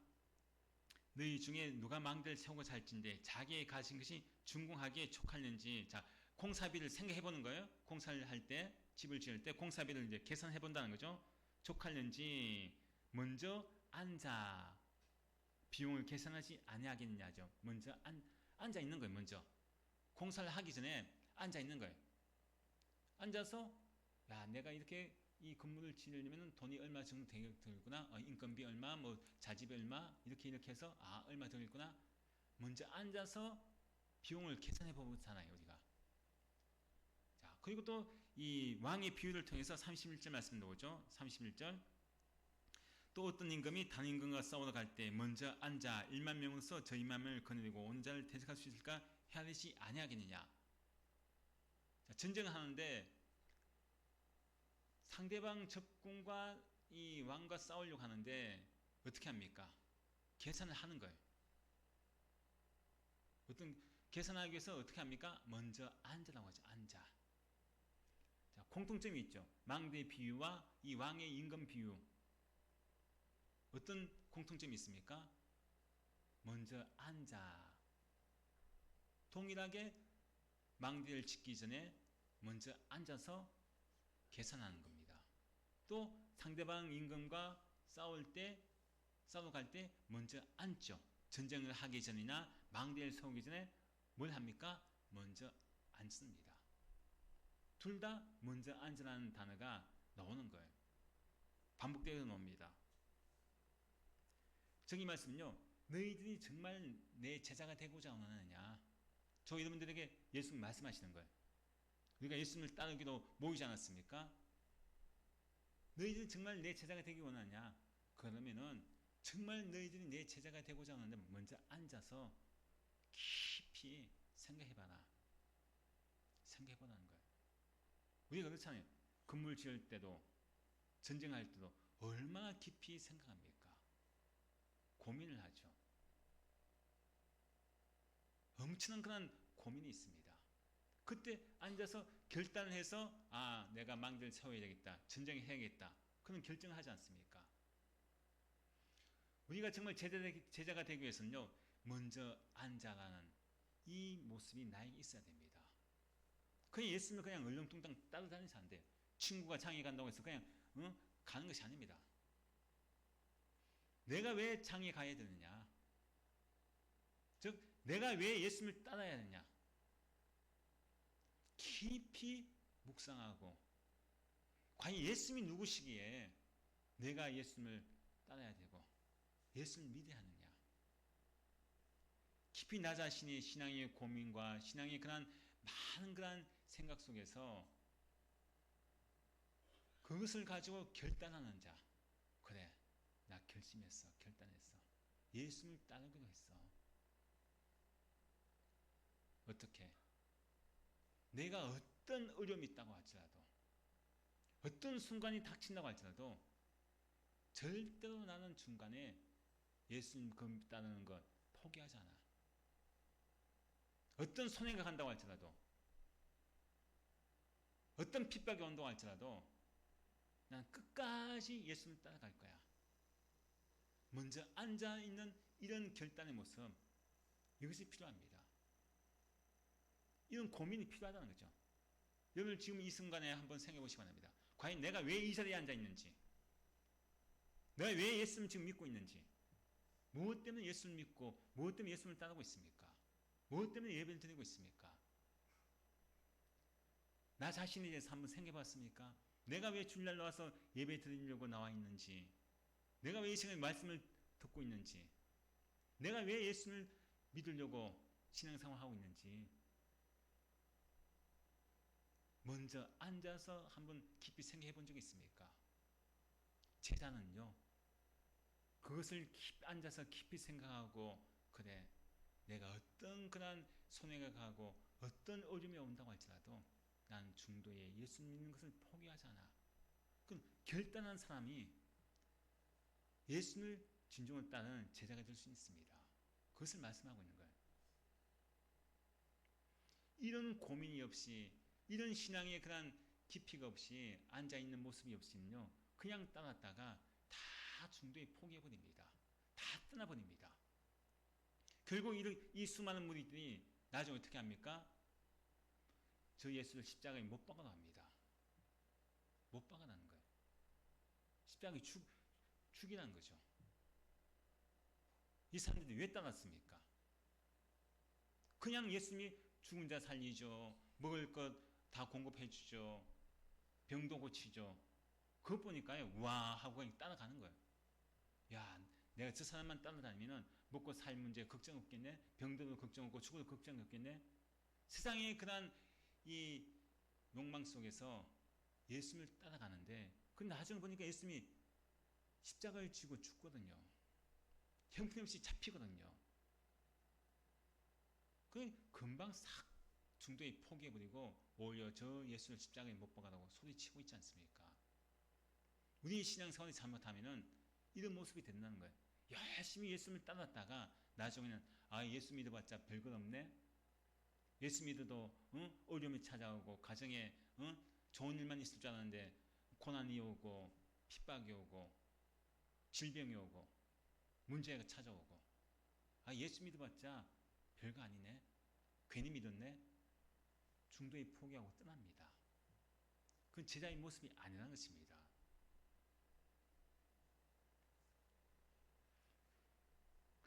너희 중에 누가 망대를 세우고 살진데 자기의 가진 것이 중궁하기에 촉하는지. 자, 공사비를 생각해 보는 거예요. 공사를 할 때, 집을 지을 때 공사비를 이제 계산해 본다는 거죠. 촉하는지 먼저 앉아 비용을 계산하지 아니하겠느냐죠. 먼저 앉아 있는 거예요. 먼저 공사를 하기 전에 앉아 있는 거예요. 앉아서, 야, 내가 이렇게 이 건물을 지으려면 돈이 얼마 정도 들구나, 인건비 얼마, 뭐 자재비 얼마, 이렇게 해서 얼마 들겠구나. 먼저 앉아서 비용을 계산해 보잖아요, 우리가. 자, 그리고 또 이 왕의 비유를 통해서 31절 말씀 나오죠. 31절. 또 어떤 임금이 다른 임금과 싸우러 갈 때 먼저 앉아 1만 명으로서 저 2만명을 거느리고 온 자를 대적할 수 있을까 헤아리지 아니하겠느냐. 자, 전쟁을 하는데 상대방 적군과 이 왕과 싸우려고 하는데 어떻게 합니까? 계산을 하는 거예요. 어떤 계산하기 위해서 어떻게 합니까? 먼저 앉으라고 하죠. 앉아. 자, 공통점이 있죠. 망대 비유와 이 왕의 임금 비유. 어떤 공통점이 있습니까? 먼저 앉아. 동일하게 망대를 짓기 전에 먼저 앉아서 계산하는 겁니다. 또 상대방 임금과 싸우러 갈 때 먼저 앉죠. 전쟁을 하기 전이나 망대를 세우기 전에 뭘 합니까? 먼저 앉습니다. 둘 다 먼저 앉으라는 단어가 나오는 거예요. 반복되어 나옵니다. 저기 말씀은요, 너희들이 정말 내 제자가 되고자 원하느냐. 저 여러분들에게 예수님 말씀하시는 거예요. 우리가 예수님을 따르기로 모이지 않았습니까? 너희들이 정말 내 제자가 되기 원하냐? 그러면은 정말 너희들이 내 제자가 되고자 하는데 먼저 앉아서 깊이 생각해봐라. 생각해보라는 거예요. 우리가 그렇잖아요. 건물 지을 때도 전쟁할 때도 얼마나 깊이 생각합니까? 고민을 하죠. 엄청난 그런 고민이 있습니다. 그때 앉아서 결단을 해서 내가 망대를 세워야 되겠다. 전쟁을 해야겠다. 그런 결정을 하지 않습니까? 우리가 정말 제자가 되기 위해서는요, 먼저 앉아가는 이 모습이 나에게 있어야 됩니다. 그냥 예수님을 그냥 얼렁뚱땅 따라다니서 안 돼요. 친구가 장에 간다고 해서 그냥 가는 것이 아닙니다. 내가 왜 장에 가야 되느냐? 즉 내가 왜 예수님을 따라야 하느냐? 깊이 묵상하고 과연 예수님이 누구시기에 내가 예수님을 따라야 되고 예수님을 믿어야 하느냐? 깊이 나 자신의 신앙의 고민과 신앙의 그런 많은 그런 생각 속에서 그것을 가지고 결단하는 자. 그래, 나 결심했어. 결단했어. 예수님을 따르기로 했어. 어떻게? 내가 어떤 어려움이 있다고 할지라도, 어떤 순간이 닥친다고 할지라도 절대로 나는 중간에 예수님 따르는 것 포기하지 않아. 어떤 손해가 간다고 할지라도, 어떤 핍박이 온다고 할지라도 난 끝까지 예수님을 따라갈 거야. 먼저 앉아있는 이런 결단의 모습, 이것이 필요합니다. 이런 고민이 필요하다는 거죠. 여러분 지금 이 순간에 한번 생각해 보시기 바랍니다. 과연 내가 왜 이 자리에 앉아 있는지, 내가 왜 예수님을 지금 믿고 있는지, 무엇 때문에 예수님을 믿고 무엇 때문에 예수님을 따르고 있습니까? 무엇 때문에 예배를 드리고 있습니까? 나 자신에 대해서 한번 생각해 봤습니까? 내가 왜 주일날 나와서 예배 드리려고 나와 있는지, 내가 왜 이 시간에 말씀을 듣고 있는지, 내가 왜 예수를 믿으려고 신앙생활 하고 있는지 먼저 앉아서 한번 깊이 생각해 본 적이 있습니까? 제자는요, 그것을 앉아서 깊이 생각하고, 그래, 내가 어떤 그런 손해가 가고 어떤 어려움이 온다고 할지라도 난 중도에 예수 믿는 것을 포기하지 않아. 그럼 결단한 사람이 예수를 진정으로 따르는 제자가 될 수 있습니다. 그것을 말씀하고 있는 거예요. 이런 고민이 없이, 이런 신앙의 그런 깊이가 없이, 앉아있는 모습이 없이는요, 그냥 따랐다가 다 중도에 포기해버립니다. 다 떠나버립니다. 결국 이 수많은 무리들이 나중에 어떻게 합니까? 저 예수를 십자가에 못 박아납니다. 못 박아나는 거예요. 십자가에 죽이라는 거죠. 이 사람들이 왜 떠났습니까? 그냥 예수님이 죽은 자 살리죠. 먹을 것 다 공급해 주죠. 병도 고치죠. 그것 보니까요, 와 하고 그냥 따라가는 거예요. 야, 내가 저 사람만 따라다니면 먹고 살 문제 걱정 없겠네. 병도 걱정 없고 죽어도 걱정 없겠네. 세상의 그런 이 욕망 속에서 예수님을 따라가는데, 그 나중에 보니까 예수님이 십자가를 지고 죽거든요. 형편없이 잡히거든요. 그 금방 싹 중도에 포기해버리고 오히려 저 예수를 십자가에 못 박아라고 소리치고 있지 않습니까? 우리 신앙생활이 잘못하면은 이런 모습이 된다는 거예요. 열심히 예수님을 따랐다가 나중에는 예수 믿어봤자 별것 없네. 예수 믿어도 어려움이 찾아오고 가정에 좋은 일만 있을 줄 알았는데 고난이 오고 핍박이 오고 질병이 오고 문제가 찾아오고 예수 믿어봤자 별거 아니네. 괜히 믿었네. 중도에 포기하고 떠납니다. 그건 제자의 모습이 아니라는 것입니다.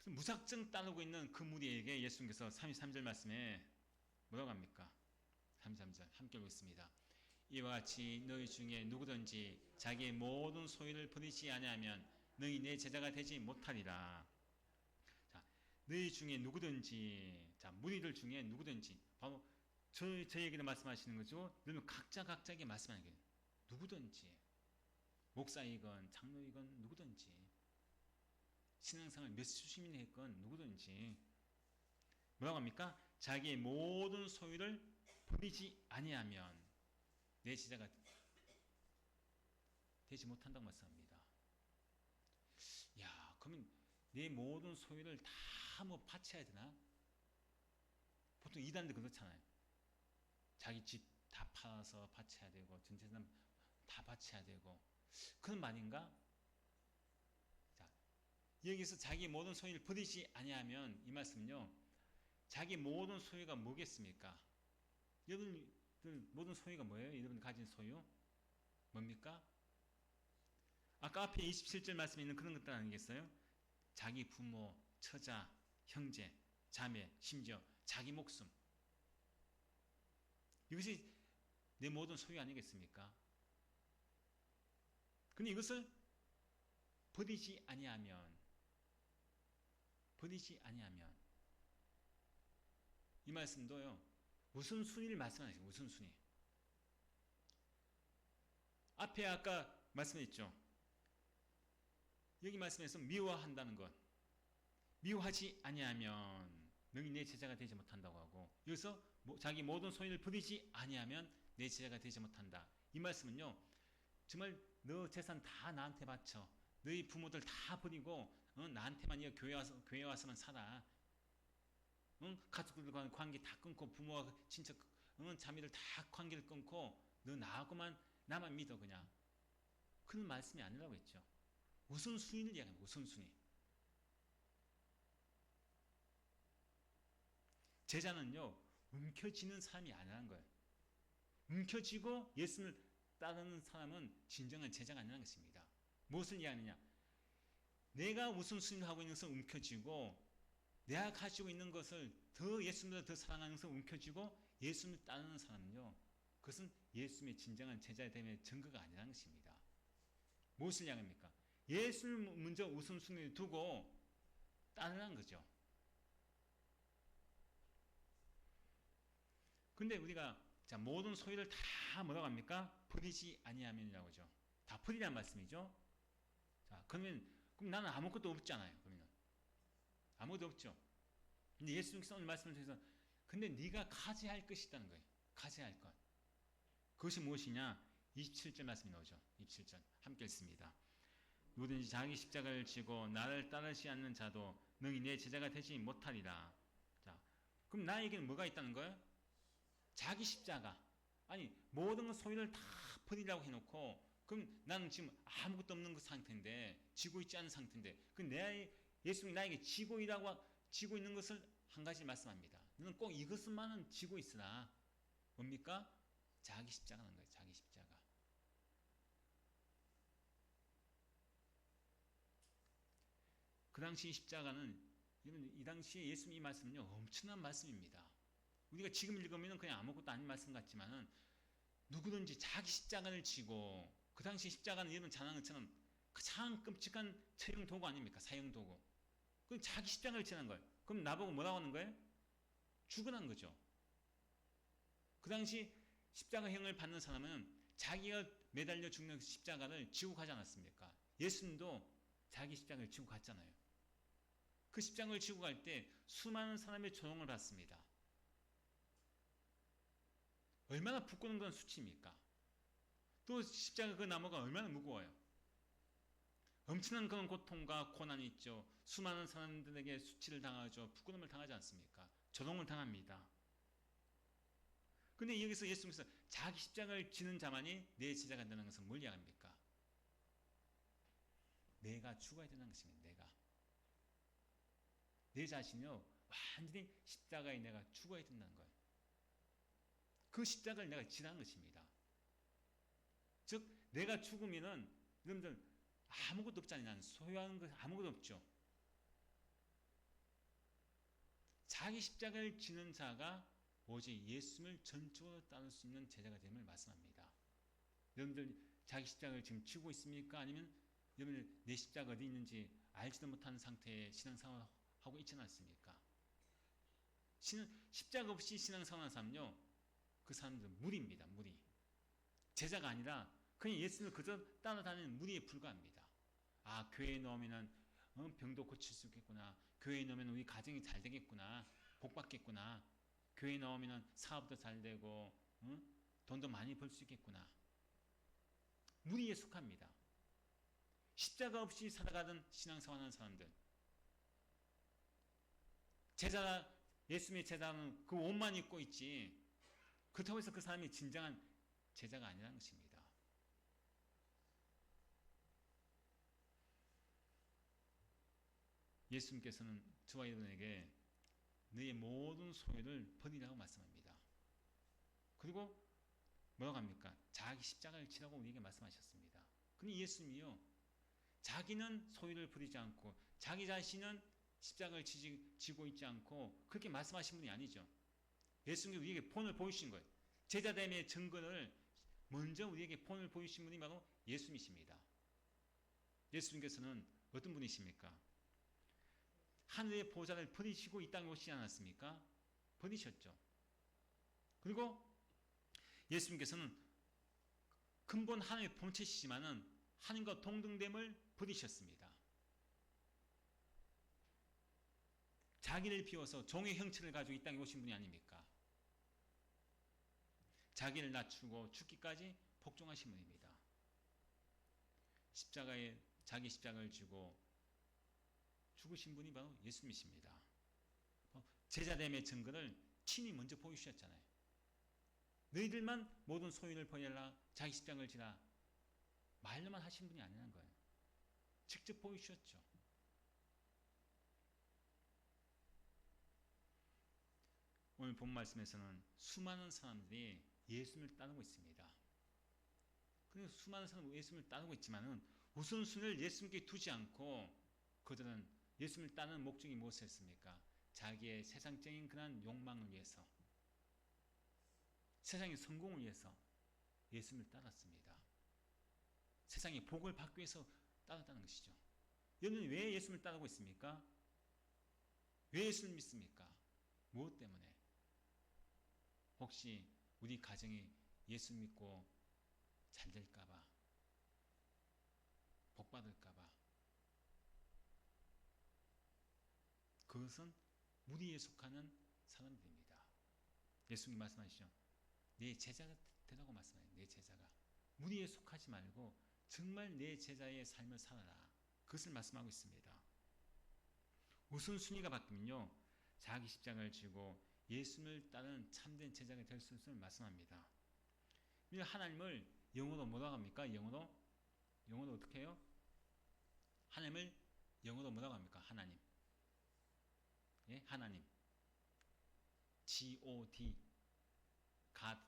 그래서 무작정 따르고 있는 그 무리에게 예수님께서 33절 말씀에 뭐라고 합니까? 33절 함께 읽겠습니다. 이와 같이 너희 중에 누구든지 자기의 모든 소유를 버리지 아니하면 너희 내 제자가 되지 못하리라. 자, 너희 중에 누구든지, 자, 무리들 중에 누구든지, 바로 저에게도 말씀하시는 거죠. 너는 각자에게 말씀하는 거예요. 누구든지, 목사이건 장로이건 누구든지, 신앙생활 몇 수십 년 했건 누구든지 뭐라고 합니까? 자기의 모든 소유를 버리지 아니하면 내 제자가 되지 못한다고 말씀합니다. 야, 그러면 내 모든 소유를 다 뭐 바쳐야 되나? 보통 이단들 그렇잖아요. 자기 집 다 팔아서 바쳐야 되고 전재산 다 바쳐야 되고 그런 말인가? 자, 여기서 자기 모든 소유를 버리지 아니하면 이 말씀은요, 자기 모든 소유가 뭐겠습니까? 여러분들 모든 소유가 뭐예요? 여러분 가진 소유 뭡니까? 아까 앞에 27절 말씀에 있는 그런 것들 아니겠어요? 자기 부모, 처자, 형제, 자매, 심지어 자기 목숨, 이것이 내 모든 소유 아니겠습니까? 근데 이것을 버리지 아니하면 이 말씀도요, 우선순위를 말씀하시죠. 우선순위. 앞에 아까 말씀했죠. 여기 말씀에서 미워한다는 것, 미워하지 아니하면 너희 내 제자가 되지 못한다고 하고, 여기서 자기 모든 소유를 버리지 아니하면 내 제자가 되지 못한다. 이 말씀은요, 정말 너 재산 다 나한테 바쳐, 너희 부모들 다 버리고 나한테만 교회 와서만 살아. 가족들과 관계 다 끊고 부모와 친척, 자매들 다 관계를 끊고 너 나만 믿어 그냥. 그런 말씀이 아니라고 했죠. 우선순위를 이야기합니다. 우선순위. 제자는요, 움켜쥐는 사람이 아니라는 거예요. 움켜쥐고 예수를 따르는 사람은 진정한 제자가 아니라는 것입니다. 무엇을 이야기하느냐? 내가 우선순위를 하고 있는 것을 움켜쥐고 내가 가지고 있는 것을 더 예수님보다 더 사랑하는 것을 움켜쥐고 예수님을 따르는 사람은요, 그것은 예수님의 진정한 제자됨의 증거가 아니라는 것입니다. 무엇을 향합니까? 예수를 먼저 우선순위에 두고 따르라는 거죠. 근데 우리가 자 모든 소유를 다 뭐라고 합니까? 버리지 아니하면이라고 하죠. 다 버리란 말씀이죠. 자 그럼 나는 아무것도 없잖아요. 그러면 아무것도 없죠. 근데 예수님께서 오늘 말씀을 통해서 근데 네가 가져야 할 것이 있다는 거예요. 가져야 할 것. 그것이 무엇이냐? 27절 말씀이 나오죠. 27절 함께 읽습니다. 누구든지 자기 십자가를 지고 나를 따르지 않는 자도 능히 내 제자가 되지 못하리라. 자, 그럼 나에게는 뭐가 있다는 거예요? 자기 십자가. 아니 모든 소유를 다 버리라고 해놓고 그럼 나는 지금 아무것도 없는 그 상태인데 지고 있지 않은 상태인데 그 예수님이 나에게 지고 있는 것을 한 가지 말씀합니다. 너는 꼭 이것만은 지고 있으라. 뭡니까? 자기 십자가는 거예요. 자기 십자가. 그 당시 십자가는 이 당시에 예수님이 말씀은요 엄청난 말씀입니다. 우리가 지금 읽으면 그냥 아무것도 아닌 말씀 같지만은 누구든지 자기 십자가를 지고 그 당시 십자가는 여러분 잘 아는 것처럼 가장 끔찍한 처형 도구 아닙니까? 사형 도구. 그럼 자기 십자가를 지는 거예요. 그럼 나보고 뭐라고 하는 거예요? 죽으라는 거죠. 그 당시 십자가형을 받는 사람은 자기가 매달려 죽는 십자가를 지고 가지 않았습니까? 예수님도 자기 십자가를 지고 갔잖아요. 그 십자가를 지고 갈 때 수많은 사람의 조롱을 받습니다. 얼마나 부끄러운 건 수치입니까? 또 십자가 그 나무가 얼마나 무거워요. 엄청난 그런 고통과 고난이 있죠. 수많은 사람들에게 수치를 당하죠. 부끄러움을 당하지 않습니까? 조롱을 당합니다. 근데 여기서 예수님께서 자기 십자가를 지는 자만이 내 제자가 된다는 것은 뭘 이야기합니까? 내가 죽어야 되는 것입니다. 내 자신이요 완전히 십자가에 내가 죽어야 된다는 거예요. 그 십자가를 내가 지라는 것입니다. 즉 내가 죽으면은 여러분들 아무것도 없잖아요. 나는 소유하는 것 아무것도 없죠. 자기 십자가를 지는 자가 오직 예수님을 전적으로 따를 수 있는 제자가 됨을 말씀합니다. 여러분들 자기 십자가를 지금 지고 있습니까? 아니면 여러분들 내 십자가 어디 있는지 알지도 못하는 상태의 신앙생활을 하고 있지는 않습니까? 십자가 없이 신앙생활하는 사람은요 그 사람들은 무리입니다. 무리. 제자가 아니라 그냥 예수님을 그저 따라다니는 무리에 불과합니다. 아 교회에 넣으면 병도 고칠 수 있겠구나. 교회에 넣으면 우리 가정이 잘 되겠구나. 복 받겠구나. 교회에 넣으면 사업도 잘 되고 돈도 많이 벌 수 있겠구나. 무리에 속합니다. 십자가 없이 살아가던 신앙생활하는 사람들. 예수님의 제자는 그 옷만 입고 있지 그렇다고 해서 그 사람이 진정한 제자가 아니라는 것입니다. 예수님께서는 저와 여러분에게 너의 모든 소유를 버리라고 말씀합니다. 그리고 뭐라고 합니까? 자기 십자가를 지라고 우리에게 말씀하셨습니다. 근데 예수님이요 자기는 소유를 버리지 않고 자기 자신은 십자가를 지고 있지 않고 그렇게 말씀하신 분이 아니죠. 예수님이 우리에게 본을 보이신 거예요. 제자됨의 증거를 먼저 우리에게 본을 보이신 분이 바로 예수님이십니다. 예수님께서는 어떤 분이십니까? 하늘의 보좌를 버리시고 이 땅에 오시지 않았습니까? 버리셨죠. 그리고 예수님께서는 근본 하나님의 본체시지만은 하나님과 동등됨을 버리셨습니다. 자기를 비워서 종의 형체를 가지고 이 땅에 오신 분이 아닙니까? 자기를 낮추고 죽기까지 복종하신 분입니다. 십자가에 자기 십자가를 지고 죽으신 분이 바로 예수님이십니다. 제자됨의 증거를 친히 먼저 보여주셨잖아요. 너희들만 모든 소유를 버려라. 자기 십자가를 지라. 말로만 하신 분이 아니라는 거예요. 직접 보여주셨죠. 오늘 본 말씀에서는 수많은 사람들이 예수님을 따르고 있습니다. 그래서 수많은 사람들이 예수님을 따르고 있지만은 우선순위를 예수님께 두지 않고 그들은 예수님을 따르는 목적이 무엇이었습니까? 자기의 세상적인 그런 욕망을 위해서 세상의 성공을 위해서 예수님을 따랐습니다. 세상의 복을 받기 위해서 따랐다는 것이죠. 여러분은 왜 예수님을 따르고 있습니까? 왜 예수를 믿습니까? 무엇 때문에? 혹시 우리 가정이 예수 믿고 잘 될까봐, 복 받을까봐. 그것은 무리에 속하는 사람들입니다. 예수님 말씀하시죠. 내 제자가 되라고 말씀해요. 내 제자가. 무리에 속하지 말고 정말 내 제자의 삶을 살아라. 그것을 말씀하고 있습니다. 우선순위가 바뀌면요, 자기 십자가를 지고 예수님을 따르는 참된 제자가 될 수 있음을 말씀합니다. 하나님을 영어로 뭐라고 합니까? 영어로 어떻게 해요? 하나님을 영어로 뭐라고 합니까? 하나님. 예? 하나님. God. God.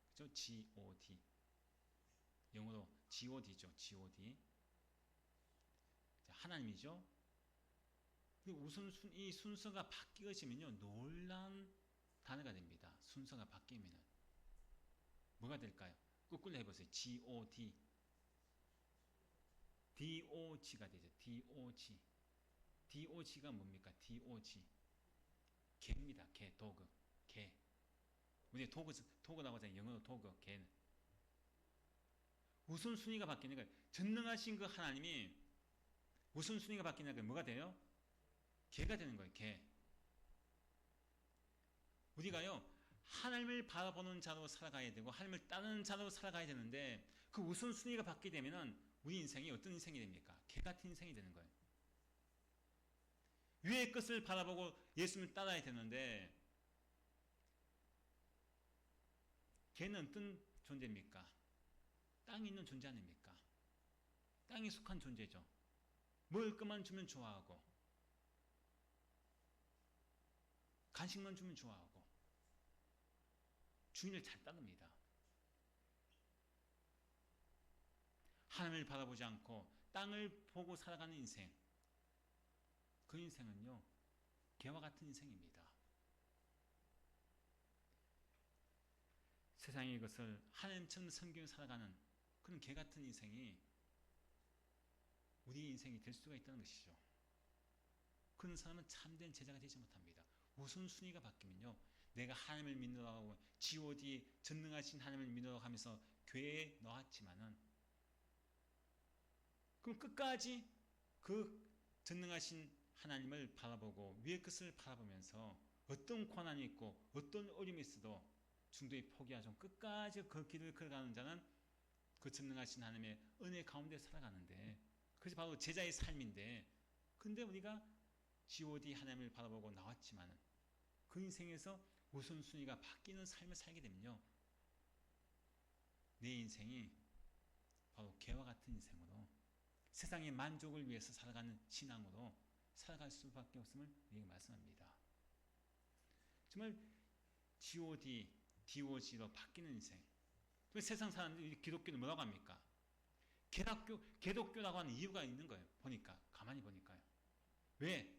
그죠? God. 영어로 God죠. God. 하나님이죠. 우선 이 순서가 바뀌어지면요, 놀라운 단어가 됩니다. 순서가 바뀌면은 뭐가 될까요? 거꾸로 해보세요. God. DOG가 되죠. DOG. DOG가 뭡니까? DOG. 개입니다. 개, 도그. 개. 우리 도그라고 하잖아요. 영어로 도그, 개는. 우선순위가 바뀌는 거예요. 전능하신 그 하나님이 우선순위가 바뀌는 거예요. 뭐가 돼요? 개가 되는 거예요. 개. 우리가요, 하나님을 바라보는 자로 살아가야 되고 하나님을 따르는 자로 살아가야 되는데 그 우선순위가 바뀌게 되면은 우리 인생이 어떤 인생이 됩니까? 개 같은 인생이 되는 거예요. 위의 것을 바라보고 예수님을 따라야 되는데 개는 어떤 존재입니까? 땅에 있는 존재 아닙니까? 땅에 속한 존재죠. 먹을 것만 주면 좋아하고 간식만 주면 좋아하고 주인을 잘 따릅니다. 하나님을 바라보지 않고 땅을 보고 살아가는 인생, 그 인생은요, 개와 같은 인생입니다. 세상의 것을 하나님처럼 섬기며 살아가는 그런 개 같은 인생이 우리의 인생이 될 수가 있다는 것이죠. 그런 사람은 참된 제자가 되지 못합니다. 우선순위가 바뀌면요, 내가 하나님을 믿으라고 God, 전능하신 하나님을 믿으라고 하면서 교회에 넣었지만은 그럼 끝까지 그 전능하신 하나님을 바라보고 위의 것을 바라보면서 어떤 고난이 있고 어떤 어려움이 있어도 중도에 포기하지 않고 끝까지 그 길을 걸어가는 자는 그 전능하신 하나님의 은혜 가운데 살아가는데, 그것이 바로 제자의 삶인데, 근데 우리가 God 하나님을 바라보고 나왔지만은 그 인생에서 우선순위가 바뀌는 삶을 살게 되면요, 내 인생이 바로 개와 같은 인생으로 세상의 만족을 위해서 살아가는 신앙으로 살아갈 수밖에 없음을 우리에게 말씀합니다. 정말 God, DOG로 바뀌는 인생. 세상 사람들이 기독교는 뭐라고 합니까? 개독교라고 하는 이유가 있는 거예요. 보니까, 가만히 보니까요. 왜?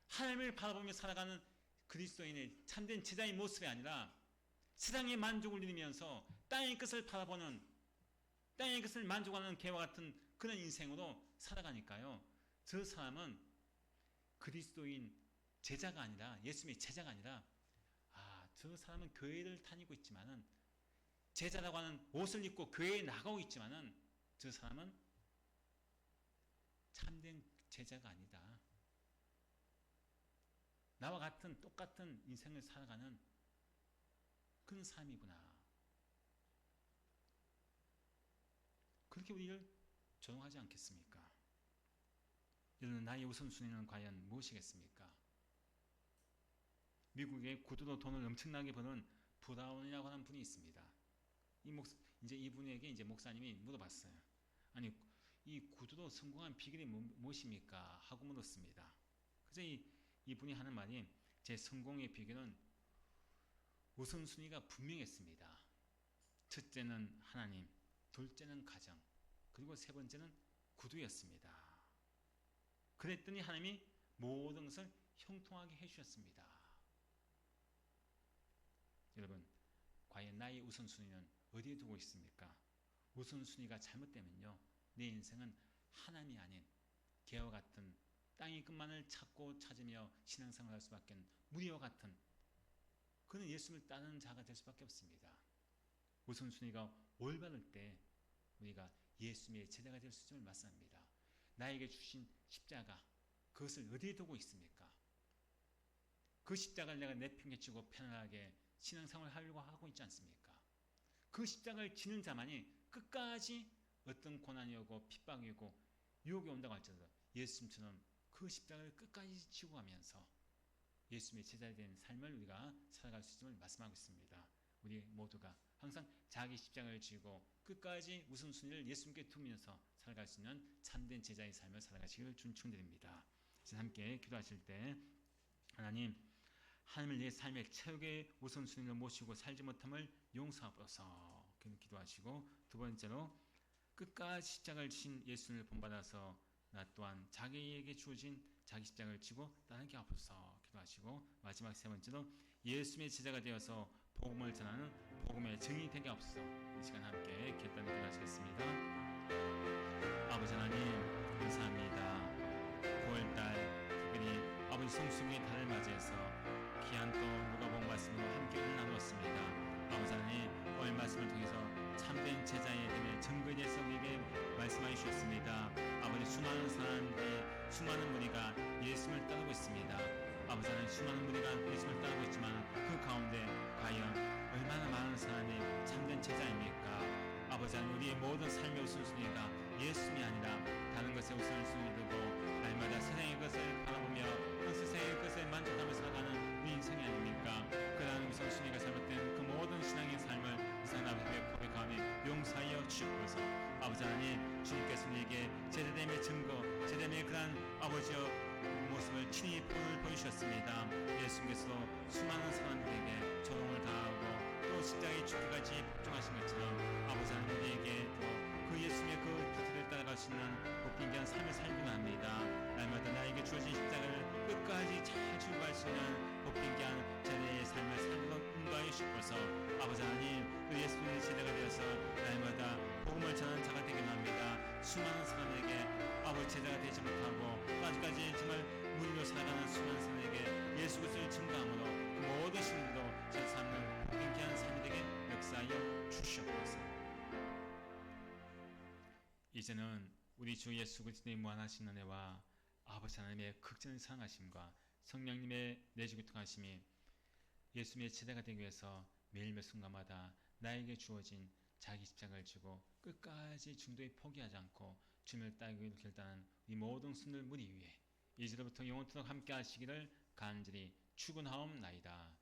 하나님을 바라보며 살아가는 그리스도인의 참된 제자의 모습이 아니라 세상의 만족을 누리면서 땅의 것을 바라보는, 땅의 것을 만족하는 개와 같은 그런 인생으로 살아가니까요, 저 사람은 그리스도인 제자가 아니라, 예수님의 제자가 아니라, 저 사람은 교회를 다니고 있지만은, 제자라고 하는 옷을 입고 교회에 나가고 있지만은 저 사람은 참된 제자가 아니다. 나와 같은 똑같은 인생을 살아가는 그런 삶이구나. 그렇게 우리를 조롱하지 않겠습니까? 여러분, 나의 우선순위는 과연 무엇이겠습니까? 미국에 구두로 돈을 엄청나게 버는 브라운이라고 하는 분이 있습니다. 이제 이분에게 이제 목사님이 물어봤어요. 아니, 이 구두로 성공한 비결이 무엇입니까? 하고 물었습니다. 그래서 이분이 하는 말이, 제 성공의 비결은 우선순위가 분명했습니다. 첫째는 하나님, 둘째는 가정, 그리고 세 번째는 구두였습니다. 그랬더니 하나님이 모든 것을 형통하게 해주셨습니다. 여러분, 과연 나의 우선순위는 어디에 두고 있습니까? 우선순위가 잘못되면요, 내 인생은 하나님이 아닌 개와 같은 땅의 끝만을 찾고 찾으며 신앙생활을 할 수밖에 없는 무리와 같은 그는 예수님을 따르는 자가 될 수밖에 없습니다. 우선순위가 올바를 때 우리가 예수님의 제자가 될 수 있음을 말씀합니다. 나에게 주신 십자가, 그것을 어디에 두고 있습니까? 그 십자가를 내가 내팽개치고 편안하게 신앙생활을 하려고 하고 있지 않습니까? 그 십자가를 지는 자만이 끝까지 어떤 고난이 오고 핍박이 오고 유혹이 온다고 할지라도 예수님처럼 그 십자가를 끝까지 지고 가면서 예수님의 제자가 된 삶을 우리가 살아갈 수 있음을 말씀하고 있습니다. 우리 모두가 항상 자기 십자가를 지고 끝까지 우선순위를 예수님께 두면서 살아갈 수 있는 참된 제자의 삶을 살아가시길 축원드립니다. 함께 기도하실 때 하나님을 내 삶의 최고의 우선순위를 모시고 살지 못함을 용서하옵소서 기도하시고, 두 번째로 끝까지 십자가를 지신 예수님을 본받아서 나 또한 자기에게 주어진 자기 십자가를 지고 따르게 하옵소서 기도하시고, 마지막 세 번째로 예수님의 제자가 되어서 복음을 전하는 복음의 증인이 되게 하옵소서. 이 시간 함께 결단을 기도하시겠습니다. 아버지 하나님 감사합니다. 9월달 특별히 아버지 성수기의 달을 맞이해서 귀한 또 누가복음 말씀으로 함께 나누었습니다. 아버지 하나님, 오늘 말씀을 통해서 참된 제자의 됨의 증거에 대해서 우리에게 말씀해 주셨습니다. 아버지, 수많은 사람들이, 수많은 무리가 예수님을 따르고 있습니다. 아버지 하나님, 수많은 무리가 예수님을 따르고 있지만 그 가운데 과연 얼마나 많은 사람이 참된 제자입니까? 아버지 하나님, 우리의 모든 삶의 우선순위가 예수님이 아니라 다른 것에 우선순위를 두고 날마다 세상의 것을 바라보며 그 세상의 것에 만족하며 살아가는 우리 인생이 아닙니까? 그러한 우선순위가 잘못된 그 모든 신앙의 삶을 이상 아버지께 고백하며 용서하여 주시옵소서. 아버지 하나님, 주님께서 우리에게 제자됨의 증거, 제자됨의 그러한 아버지의 모습을 친히 보여주셨습니다. 예수님께서 수많은 사람들에게 조롱을 당하고 또 십자가의 죽기까지 복종하신 것처럼 아버지 하나님, 우리에게 또 그 예수님의 그 길을 따라갈 수 있는 복빈기한 삶을 살기만 합니다. 날마다 나에게 주어진 십자가를 끝까지 잘 지고 갈 수 있는 복빈기한 자네의 삶을 살도록 인도하여 주시옵소서. 아버지 하나님, 그 예수님의 제자가 되어서 날마다 복음을 전하는 자가 되기만 합니다. 수많은 사람에게 아버지 제자가 되지 못하고 아직까지 정말 무리로 살아가는 수많은 사람에게 예수 그리스도를 증거함으로 그 모든 신들도 잘 삼는 복빈기한 삶이 되게 역사하여 주시옵소서. 이제는 우리 주 예수 그리스도의 무한하신 은혜와 아버지 하나님의 극진한 사랑하심과 성령님의 내주기 통하심이 예수님의 제자가 되기 위해서 매일 몇 순간마다 나에게 주어진 자기 십자가를 지고 끝까지 중도에 포기하지 않고 주님을 따르기로 결단한 이 모든 순들 무리 위에 이제로부터 영원토록 함께 하시기를 간절히 축원하옵나이다.